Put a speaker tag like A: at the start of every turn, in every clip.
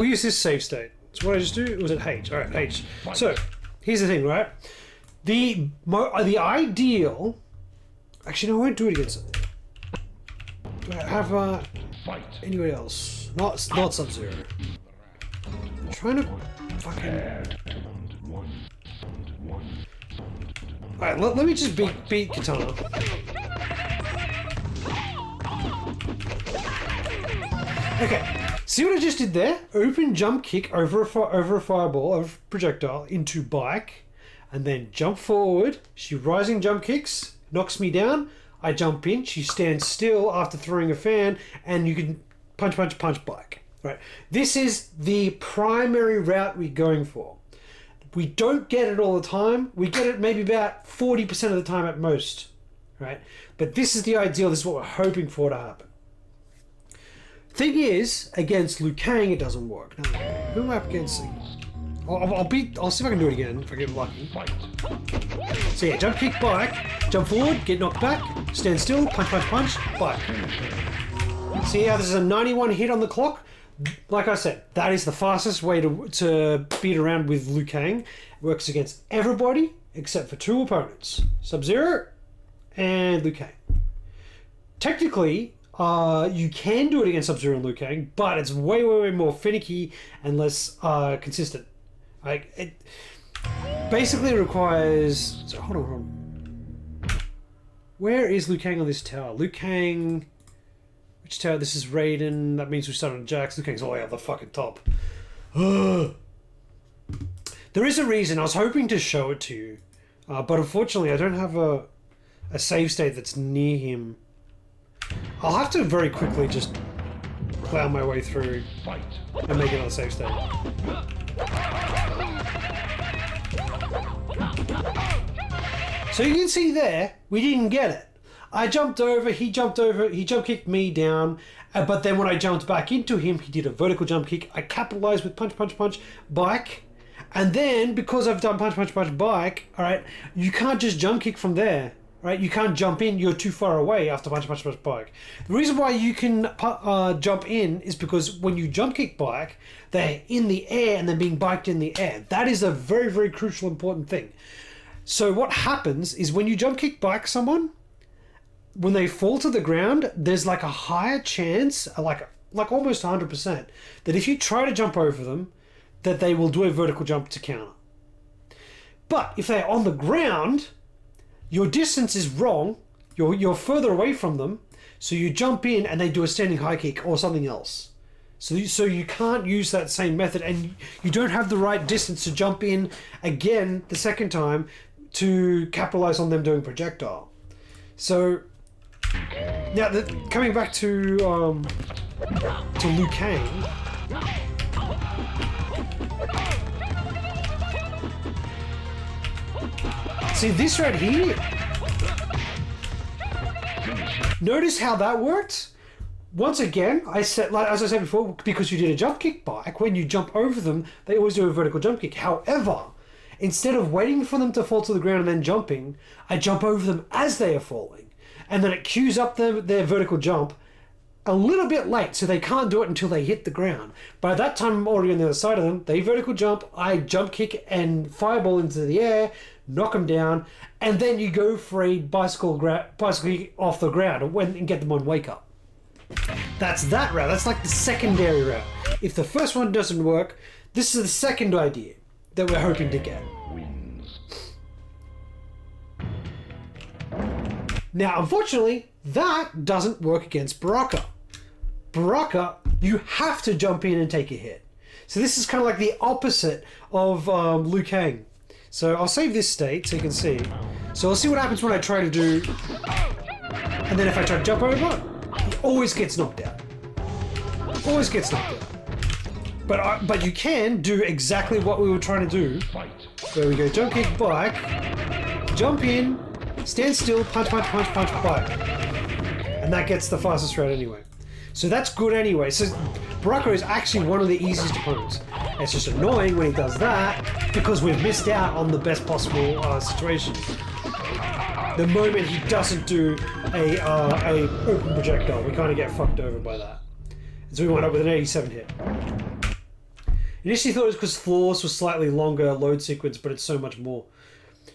A: use this save state. So what I just do, was it H? Alright, H. So, here's the thing, right? The ideal... Actually, no, I won't do it against it. Do I have anybody else? Not Sub-Zero. I'm trying to fucking... Alright, let me just beat Kintaro. Okay, see what I just did there? Open jump kick over a fireball, over a projectile, into bike, and then jump forward. She rising jump kicks, knocks me down, I jump in, she stands still after throwing a fan, and you can punch bike. Right. This is the primary route we're going for. We don't get it all the time. We get it maybe about 40% of the time at most. Right? But this is the ideal, this is what we're hoping for to happen. Thing is, against Liu Kang it doesn't work. Now, who am I up against? I'll see if I can do it again if I get lucky. So yeah, jump kick, bike, jump forward, get knocked back, stand still, punch, bike. See how this is a 91 hit on the clock? Like I said, that is the fastest way to beat around with Liu Kang. It works against everybody except for two opponents, Sub-Zero and Liu Kang. Technically, you can do it against Sub-Zero and Liu Kang, but it's way more finicky and less consistent. Like it basically requires. So hold on. Where is Liu Kang on this tower? Liu Kang. Which tower? This is Raiden. That means we start on Jax. Liu Kang's all the way up the fucking top. There is a reason. I was hoping to show it to you, but unfortunately, I don't have a save state that's near him. I'll have to very quickly just plow my way through and make another save state. So you can see there, we didn't get it. I jumped over, he jump kicked me down, but then when I jumped back into him, he did a vertical jump kick. I capitalized with punch, bike, and then because I've done punch, bike, alright, you can't just jump kick from there. Right, you can't jump in, you're too far away after punch, bike. The reason why you can jump in is because when you jump kick bike, they're in the air and they're being biked in the air. That is a very crucial, important thing. So what happens is when you jump kick bike someone, when they fall to the ground, there's like a higher chance, like almost 100%, that if you try to jump over them, that they will do a vertical jump to counter. But if they're on the ground, your distance is wrong, you're further away from them, so you jump in and they do a standing high kick or something else. So you can't use that same method, and you don't have the right distance to jump in again the second time to capitalize on them doing projectile. So now coming back to Liu Kang. See this right here? Notice how that worked? Once again, I said, like as I said before, because you did a jump kick bike, when you jump over them, they always do a vertical jump kick. However, instead of waiting for them to fall to the ground and then jumping, I jump over them as they are falling. And then it cues up their vertical jump a little bit late, so they can't do it until they hit the ground. By that time, I'm already on the other side of them. They vertical jump, I jump kick and fireball into the air, knock them down, and then you go for a bicycle kick off the ground and get them on wake up. That's that route. That's like the secondary route. If the first one doesn't work, this is the second idea that we're hoping to get. Now, unfortunately, that doesn't work against Baraka. Baraka, you have to jump in and take a hit. So this is kind of like the opposite of Liu Kang. So I'll save this state so you can see. So I'll see what happens when I try to do... And then if I try to jump over, he always gets knocked out. Always gets knocked out. But you can do exactly what we were trying to do. There we go, jump kick, bike, jump in, stand still, punch, bike. And that gets the fastest route anyway. So that's good anyway. So Baraka is actually one of the easiest opponents. It's just annoying when he does that because we've missed out on the best possible situation. The moment he doesn't do a open projectile, we kind of get fucked over by that. So we wind up with an 87 hit. Initially thought it was because Flawless was slightly longer load sequence, but it's so much more.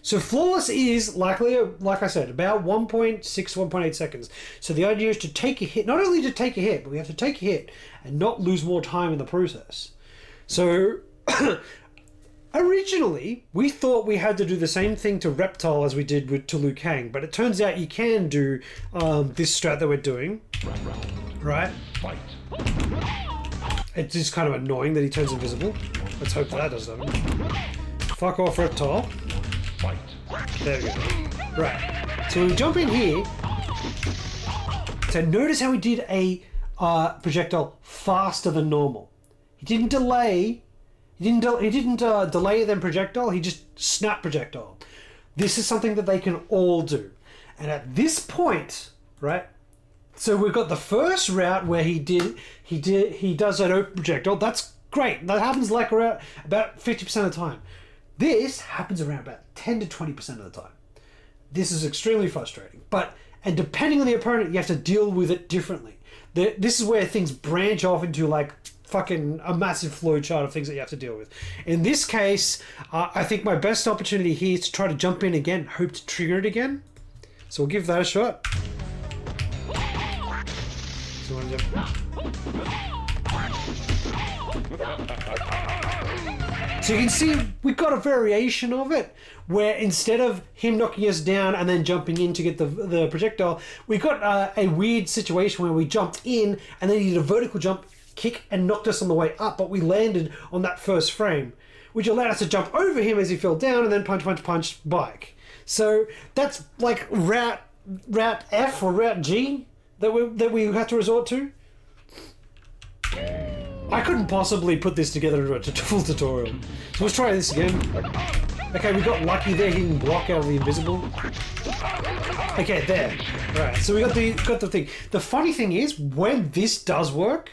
A: So Flawless is likely, like I said, about 1.6, 1.8 seconds. So the idea is to take a hit, not only to take a hit, but we have to take a hit and not lose more time in the process. So originally, we thought we had to do the same thing to Reptile as we did to Liu Kang, but it turns out you can do this strat that we're doing, right? It's just kind of annoying that he turns invisible. Let's hope that does something. Fuck off, Reptile. There we go. Right. So we jump in here. So notice how he did a projectile faster than normal. He didn't delay. He didn't delay then projectile. He just snap projectile. This is something that they can all do. And at this point, right? So we've got the first route where he does an open projectile. That's great. That happens like around about 50% of the time. This happens around about 10 to 20% of the time. This is extremely frustrating. And depending on the opponent, you have to deal with it differently. This is where things branch off into like fucking a massive flow chart of things that you have to deal with. In this case, I think my best opportunity here is to try to jump in again, hope to trigger it again. So we'll give that a shot. So you want to jump? So you can see we've got a variation of it where instead of him knocking us down and then jumping in to get the projectile, we've got a weird situation where we jumped in and then he did a vertical jump kick and knocked us on the way up, but we landed on that first frame, which allowed us to jump over him as he fell down and then punch, bike. So that's like route F or route G that we have to resort to. I couldn't possibly put this together into a full tutorial. So let's try this again. Okay, we got lucky there. He didn't block out of the invisible. Okay, there. Right. So we got the thing. The funny thing is, when this does work,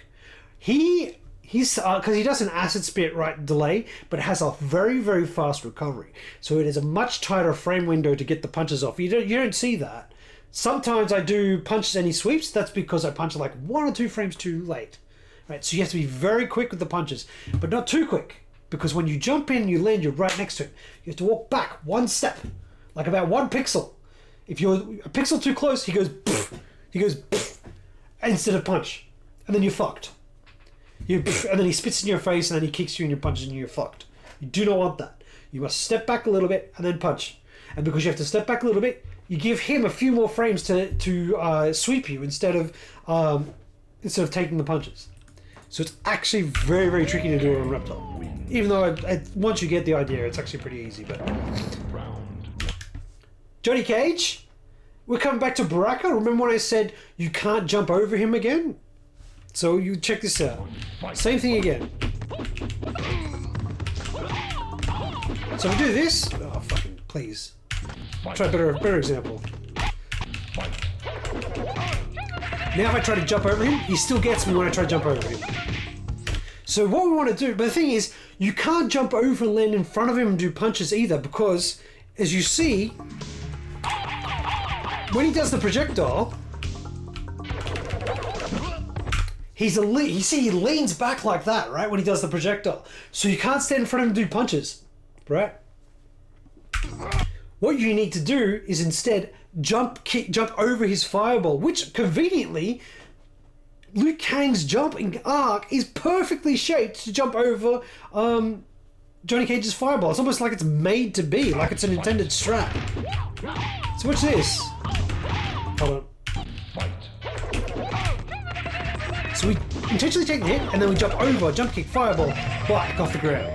A: he's because he does an acid spit right delay, but it has a very, very fast recovery. So it is a much tighter frame window to get the punches off. You don't see that. Sometimes I do punches and he sweeps. That's because I punch like 1 or 2 frames too late. Right, so you have to be very quick with the punches, but not too quick, because when you jump in, you land, you're right next to him. You have to walk back 1 step, like about 1 pixel. If you're a pixel too close, he goes pfft, instead of punch, and then you're fucked. And then he spits in your face, and then he kicks you and you punches and you're fucked. You do not want that. You must step back a little bit and then punch. And because you have to step back a little bit, you give him a few more frames to sweep you instead of taking the punches. So it's actually very, very tricky to do on Reptile. Even though once you get the idea, it's actually pretty easy. But Johnny Cage, we're coming back to Baraka. Remember when I said you can't jump over him again? So you check this out. Same thing again. So we do this. Oh, fucking please. Try a better example. Now if I try to jump over him, he still gets me when I try to jump over him. So what we want to do, but the thing is, you can't jump over and land in front of him and do punches either, because, as you see, when he does the projectile, he leans back like that, right, when he does the projectile. So you can't stand in front of him and do punches, right? What you need to do is instead jump over his fireball, which conveniently, Liu Kang's jumping arc is perfectly shaped to jump over Johnny Cage's fireball. It's almost like it's made to be, like it's an intended strat. So watch this. Hold on. So we intentionally take the hit, and then we jump over, jump kick, fireball, bike off the ground.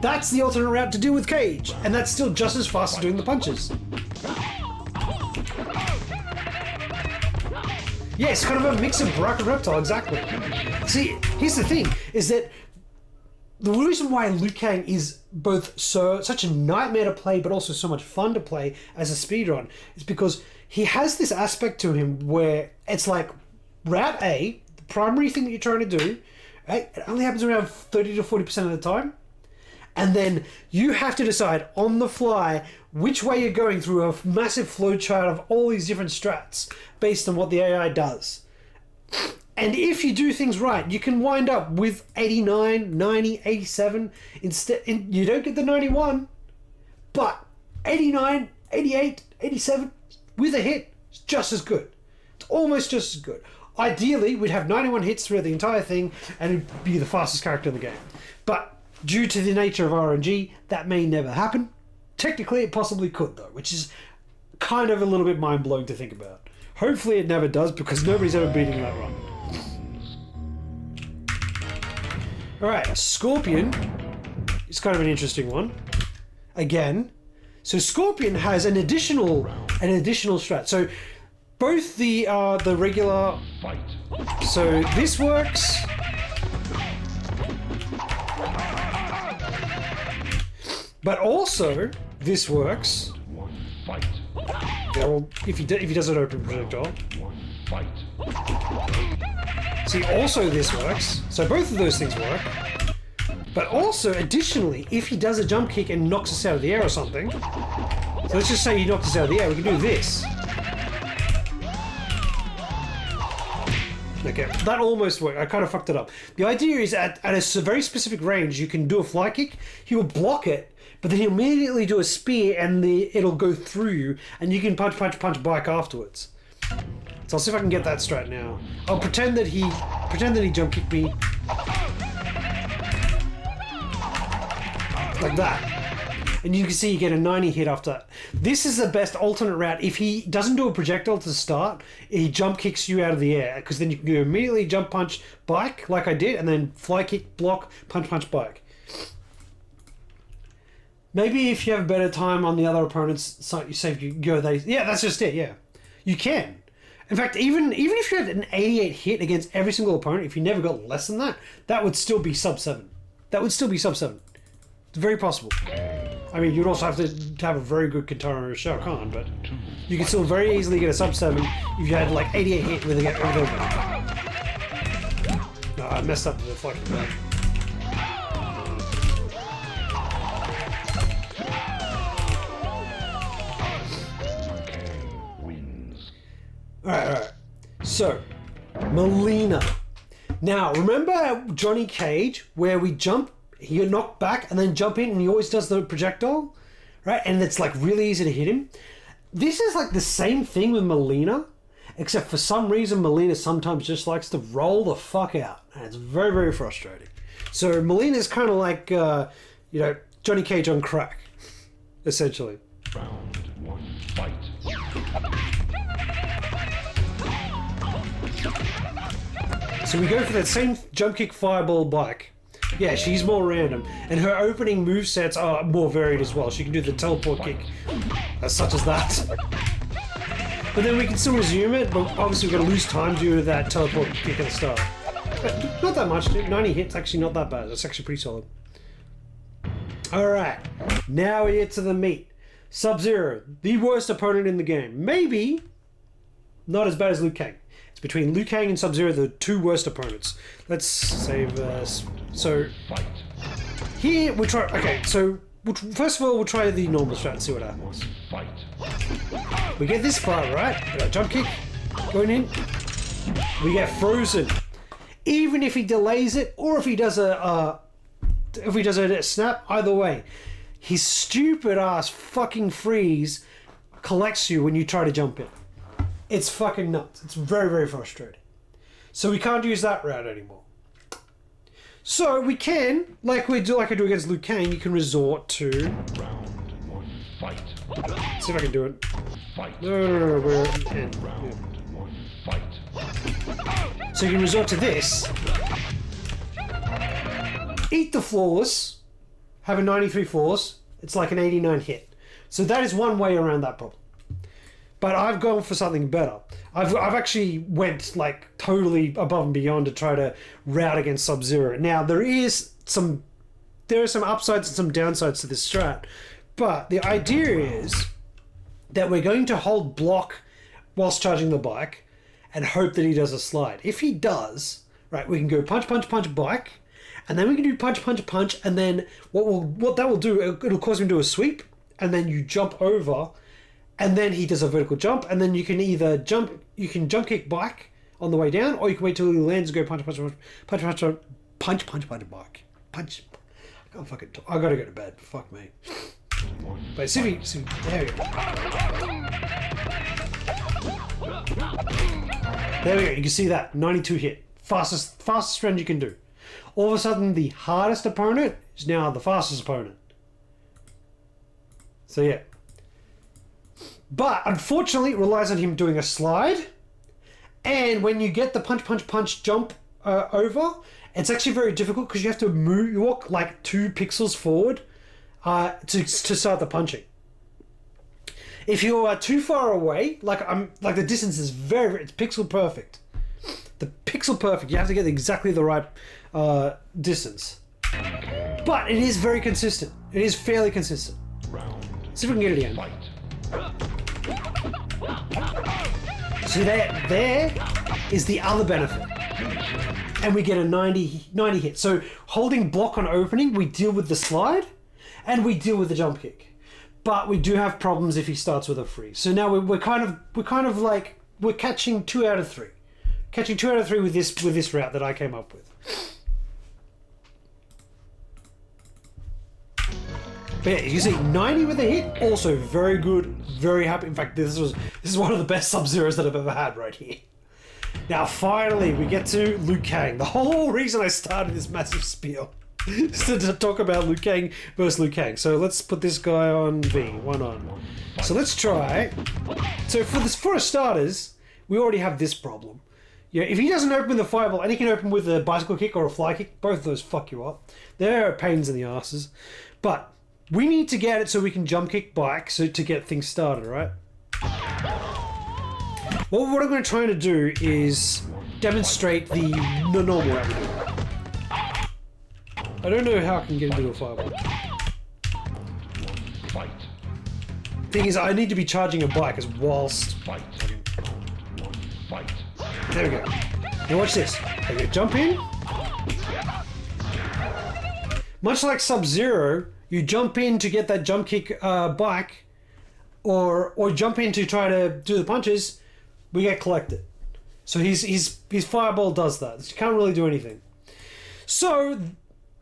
A: That's the alternate route to deal with Cage, and that's still just as fast as doing the punches. Yeah, it's kind of a mix of Baraka and Reptile, exactly. See, here's the thing, is that the reason why Liu Kang is both such a nightmare to play, but also so much fun to play as a speedrun, is because he has this aspect to him where it's like Route A, the primary thing that you're trying to do, right, it only happens around 30 to 40% of the time. And then you have to decide on the fly which way you're going through a massive flowchart of all these different strats based on what the AI does. And if you do things right, you can wind up with 89, 90, 87. Instead, you don't get the 91, but 89, 88, 87 with a hit is just as good. It's almost just as good. Ideally, we'd have 91 hits throughout the entire thing and it'd be the fastest character in the game. But due to the nature of RNG, that may never happen. Technically, it possibly could, though, which is kind of a little bit mind-blowing to think about. Hopefully it never does, because nobody's ever beating that run. Alright, Scorpion is kind of an interesting one. Again. So Scorpion has an additional strat. So both the regular... So this works. But also, this works. Well, if he does an open projectile. See, also this works. So both of those things work. But also, additionally, if he does a jump kick and knocks us out of the air or something. So let's just say he knocks us out of the air, we can do this. Okay, that almost worked. I kind of fucked it up. The idea is at a very specific range, you can do a fly kick, he will block it, but then he'll immediately do a spear and it'll go through you, and you can punch bike afterwards. So I'll see if I can get that strat now. I'll pretend that he jump kicked me. Like that. And you can see you get a 90 hit after that. This is the best alternate route. If he doesn't do a projectile to start, he jump kicks you out of the air, because then you can go immediately jump punch bike, like I did, and then fly kick, block, punch bike. Maybe if you have a better time on the other opponent's side, you go they. Yeah, that's just it. Yeah, you can. In fact, even if you had an 88 hit against every single opponent, if you never got less than that, that would still be sub 7. That would still be sub 7. It's very possible. I mean, you'd also have to have a very good Kintaro or Shao Khan, but you could still very easily get a sub 7 if you had like 88 hit with everything. No, I messed up the fucking back. Alright. So, Melina. Now, remember Johnny Cage, where we jump, he got knocked back and then jump in, and he always does the projectile, right? And it's like really easy to hit him. This is like the same thing with Melina, except for some reason Melina sometimes just likes to roll the fuck out, and it's very, very frustrating. So Melina is kind of like, Johnny Cage on crack, essentially. Round 1, fight. So we go for that same jump kick fireball bike. Yeah, she's more random. And her opening movesets are more varied as well. She can do the teleport kick, such as that. But then we can still resume it, but obviously we're going to lose time due to that teleport kick at the start. But not that much. 90 hits, actually not that bad. That's actually pretty solid. Alright, now we get to the meat. Sub-Zero, the worst opponent in the game. Maybe not as bad as Liu Kang. It's between Liu Kang and Sub-Zero, the two worst opponents. Let's save... so, here we try... Okay, so first of all, we'll try the normal strat and see what happens. We get this part, right? We got a jump kick going in. We get frozen. Even if he delays it, or if he does a snap, either way, his stupid ass fucking freeze collects you when you try to jump in. It's fucking nuts. It's very, very frustrating. So we can't use that route anymore. So we can, like I do against Liu Kang, you can resort to... Round 1, fight. See if I can do it. Fight. No, we're in. Round 1, fight. So you can resort to this. Eat the flawless. Have a 93 flawless. It's like an 89 hit. So that is one way around that problem. But I've gone for something better. I've actually went like totally above and beyond to try to route against Sub-Zero. Now there are some upsides and some downsides to this strat, but the idea is that we're going to hold block whilst charging the bike and hope that he does a slide. If he does, right, we can go punch, bike, and then we can do punch, and then what that will do, it'll cause him to do a sweep, and then you jump over. And then he does a vertical jump, and then you can either jump kick bike on the way down, or you can wait till he lands and go punch, punch, punch, punch, punch, punch, punch, punch, punch, bike. Punch. I can't fucking talk. I gotta go to bed. Fuck me. But see, there we go. There we go. You can see that 92 hit, fastest run you can do. All of a sudden, the hardest opponent is now the fastest opponent. So yeah. But unfortunately, it relies on him doing a slide. And when you get the punch, punch, punch jump over, it's actually very difficult because you have to move. You walk like 2 pixels forward to start the punching. If you are too far away, like the distance is it's pixel perfect. The pixel perfect. You have to get exactly the right distance. But it is very consistent. It is fairly consistent. See if we can get it again. So there is the other benefit. And we get a 90 hit. So holding block on opening, we deal with the slide and we deal with the jump kick. But we do have problems if he starts with a free. So now we're kind of like we're catching 2 out of 3. Catching 2 out of 3 with this route that I came up with. But yeah, you see 90 with a hit, also very good, very happy. In fact, this is one of the best Sub-Zeros that I've ever had right here. Now finally we get to Liu Kang. The whole reason I started this massive spiel is to talk about Liu Kang versus Liu Kang. So let's put this guy on V, 1 on. So let's try. So for starters, we already have this problem. Yeah, if he doesn't open with a fireball, and he can open with a bicycle kick or a fly kick, both of those fuck you up. They're pains in the asses. But we need to get it so we can jump kick bike to get things started, right? Well, what I'm going to try to do is demonstrate the normal way to do it. I don't know how I can get into a fireball. Thing is, I need to be charging a bike as whilst... There we go. Now watch this. Okay, jump in. Much like Sub-Zero, you jump in to get that jump kick bike, or jump in to try to do the punches, we get collected. So his fireball does that. You can't really do anything. So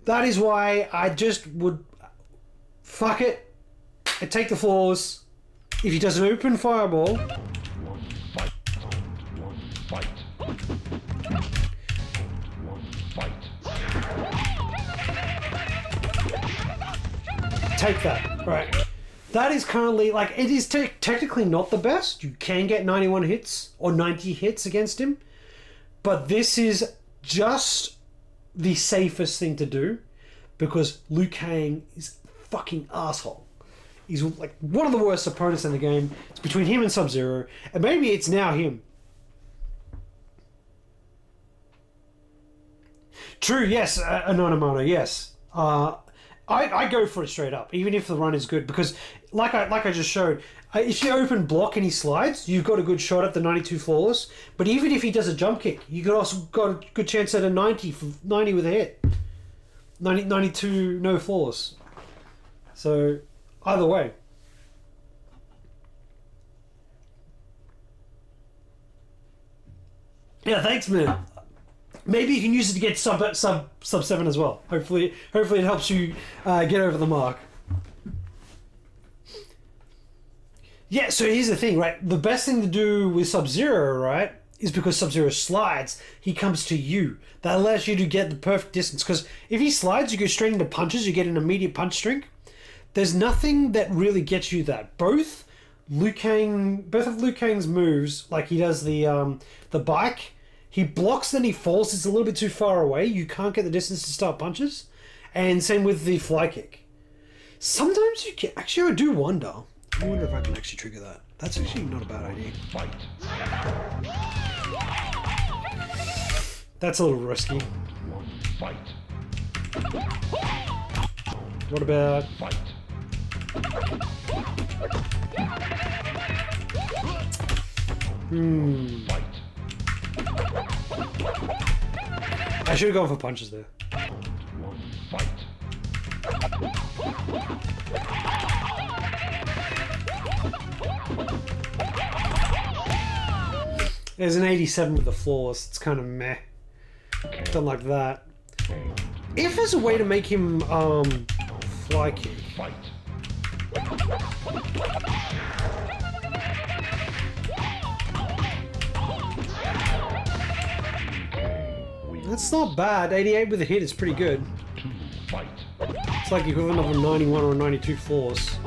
A: that is why I just would fuck it and take the floors. If he does an open fireball, take that, right? That is currently, like, it is technically not the best. You can get 91 hits or 90 hits against him, but this is just the safest thing to do because Liu Kang is a fucking asshole. He's like one of the worst opponents in the game. It's between him and Sub-Zero, and maybe it's now him. True, yes, Anonymano, yes. I go for it straight up, even if the run is good, because like I just showed, if you open block and he slides, you've got a good shot at the 92 flawless. But even if he does a jump kick, you could also got a good chance at a 90 with a hit. 92 no flawless. So either way. Yeah, thanks, man. Maybe you can use it to get sub 7 as well. Hopefully it helps you get over the mark. Yeah, so here's the thing, right? The best thing to do with Sub-Zero, right, is because Sub-Zero slides, he comes to you. That allows you to get the perfect distance. Because if he slides, you go straight into punches, you get an immediate punch string. There's nothing that really gets you that. Both of Liu Kang's moves, like he does the bike, he blocks, then he falls. It's a little bit too far away. You can't get the distance to start punches. And same with the fly kick. Sometimes you can... Actually, I do wonder. I wonder if I can actually trigger that. That's actually not a bad idea. That's a little risky. What about... I should have gone for punches there. There's an 87 with the flaws. It's kind of meh. Don't like that. If there's a way to make him fly kick. That's not bad. 88 with a hit is pretty good. It's like the equivalent of a 91 or a 92 flaws.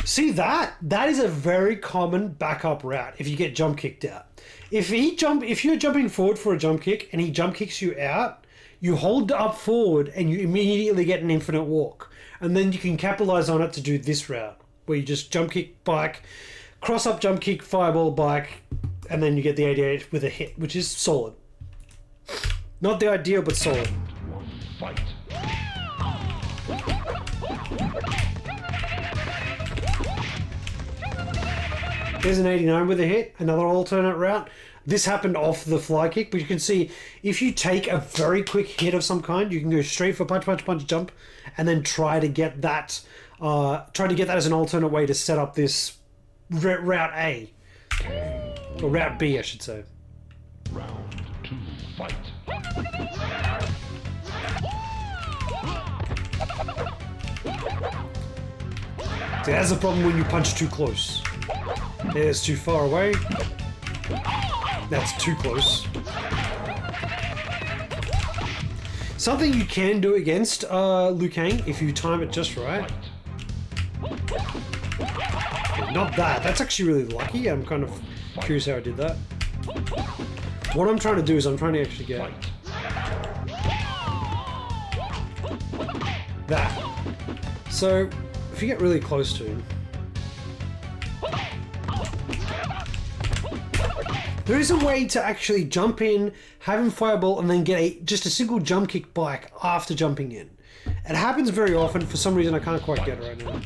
A: See that? That is a very common backup route if you get jump kicked out. If you're jumping forward for a jump kick and he jump kicks you out, you hold up forward and you immediately get an infinite walk. And then you can capitalize on it to do this route, where you just jump kick, bike, cross up, jump kick, fireball, bike, and then you get the 88 with a hit, which is solid. Not the ideal, but solid. There's an 89 with a hit, another alternate route. This happened off the fly kick, but you can see if you take a very quick hit of some kind, you can go straight for punch, punch, punch, jump, and then try to get that as an alternate way to set up this route A. Or route B, I should say.
B: Round 2, fight.
A: See, that's the problem when you punch too close. There's too far away. That's too close. Something you can do against Liu Kang if you time it just right. Not that. That's actually really lucky. I'm kind of curious how I did that. What I'm trying to do is I'm trying to actually get that. So if you get really close to him, there is a way to actually jump in, have him fireball, and then get just a single jump kick bike after jumping in. It happens very often. For some reason, I can't quite get it right now.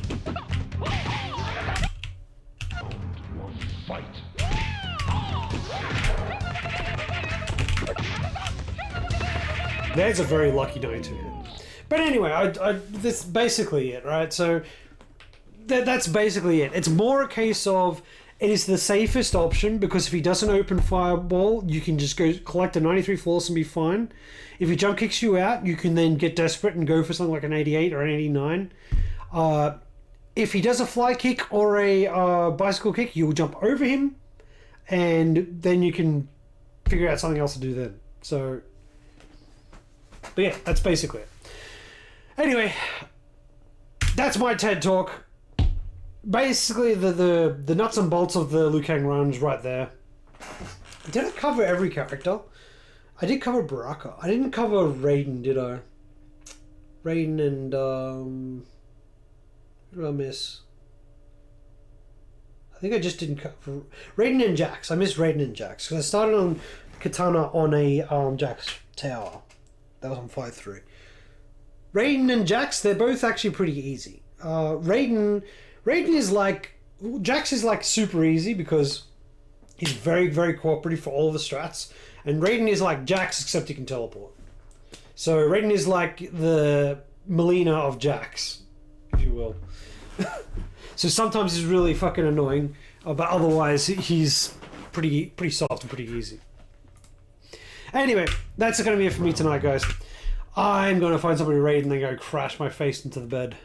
A: There's a very lucky 92 hit. But anyway, that's basically it, right? So that's basically it. It's more a case of it is the safest option, because if he doesn't open fireball, you can just go collect a 93 flawless and be fine. If he jump kicks you out, you can then get desperate and go for something like an 88 or an 89. If he does a fly kick or a bicycle kick, you'll jump over him, and then you can figure out something else to do then. So, but yeah, that's basically it. Anyway, that's my TED Talk. Basically, the nuts and bolts of the Liu Kang runs right there. Did I cover every character? I did cover Baraka. I didn't cover Raiden, did I? Raiden and who did I miss? I think I just didn't cover Raiden and Jax. I missed Raiden and Jax because I started on Katana on a Jax tower. That was on 5-3. Raiden and Jax, they're both actually pretty easy. Raiden is like... Jax is like super easy because he's very, very cooperative for all the strats. And Raiden is like Jax, except he can teleport. So Raiden is like the Melina of Jax, if you will. So sometimes he's really fucking annoying, but otherwise he's pretty soft and pretty easy. Anyway, that's going to be it for me tonight, guys. I'm going to find somebody to raid and then go crash my face into the bed.